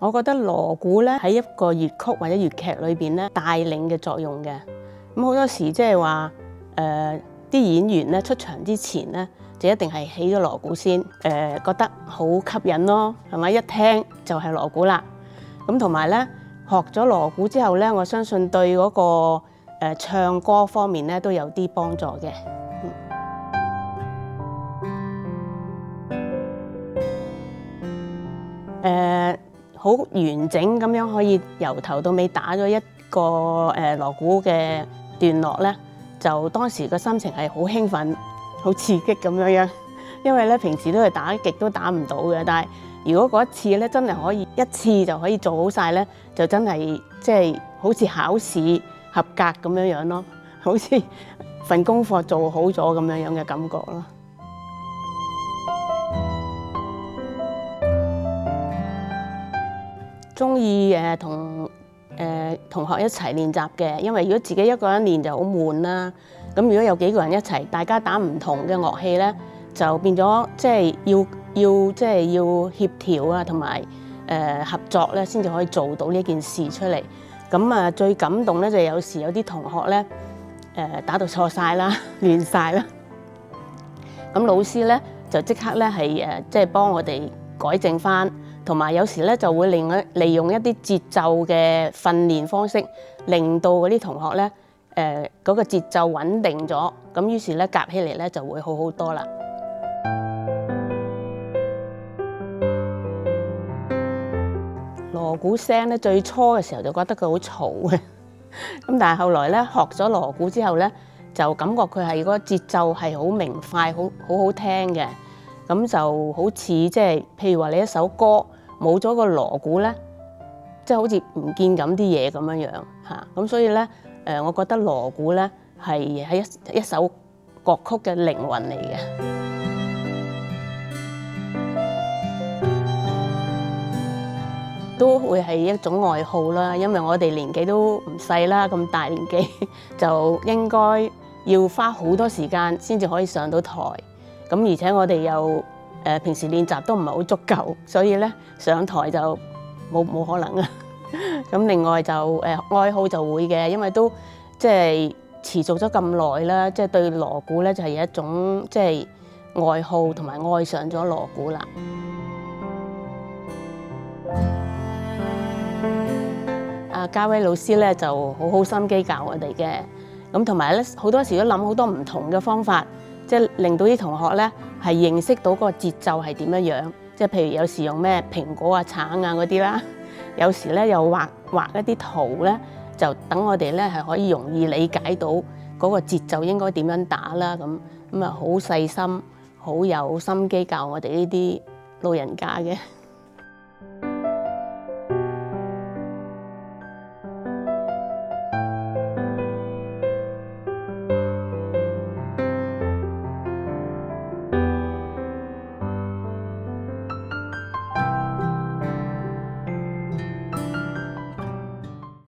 我覺得鑼鼓咧喺一個粵曲或者粵劇裏邊咧帶領嘅作用嘅。咁好多時即係話啲演員咧出場之前咧就一定係起咗鑼鼓先，覺得好吸引咯，係咪？一聽就係鑼鼓啦。咁同埋咧學咗鑼鼓之後咧，我相信對嗰個唱歌方面咧都有啲幫助嘅。好完整咁樣可以由頭到尾打咗一個鑼鼓嘅段落咧，就當時個心情係好興奮、好刺激咁樣。因為咧平時都係打極都打唔到嘅，但係如果嗰一次咧真係可以一次就可以做好晒咧，就真係即係好似考試合格咁樣咯，好似份功課做好咗咁樣嘅感覺咯。中意同同學一齊練習嘅，因為如果自己一個人練就好悶啦。咁如果有幾個人一齊，大家打唔同嘅樂器咧，就變咗即係要協調啊，同埋合作咧，先至可以做到呢件事出嚟。咁啊，最感動咧就有時有啲同學咧打到錯晒啦，亂晒啦。咁老師咧就即刻咧係即係幫我哋改正返。同埋有時咧就會利用一啲節奏嘅訓練方式，令到嗰啲同學咧嗰個節奏穩定咗，咁於是咧夾起嚟咧就會好好多啦。鑼鼓聲咧最初嘅時候就覺得佢好嘈嘅，咁但係後來咧學咗鑼鼓之後咧，就感覺佢係嗰個節奏係好明快，好好聽嘅。咁就好似即係譬如話你一首歌冇咗個鑼鼓咧，即係好似唔見咁啲嘢咁樣嚇。咁所以咧我覺得鑼鼓咧係一首樂曲嘅靈魂嚟嘅，都會係一種愛好啦。因為我哋年紀都唔細啦，咁大年紀就應該要花好多時間先至可以上到台。咁而且我哋又平時練習都唔係好足夠，所以咧上台就冇可能啊。咁另外就愛好就會嘅，因為都即係持續咗咁耐啦，即係對鑼鼓咧就係有一種即係愛好同埋愛上咗鑼鼓啦。嘉威老師咧就好心機教我哋嘅，咁同埋咧好多時都諗好多唔同嘅方法。即係令到啲同學咧係認識到個節奏係點樣，即係譬如有時用咩蘋果啊、橙啊嗰啲啦，有時咧又畫一啲圖咧，就等我哋咧係可以容易理解到嗰個節奏應該點樣打啦。咁啊好細心、好有心機教我哋呢啲老人家嘅。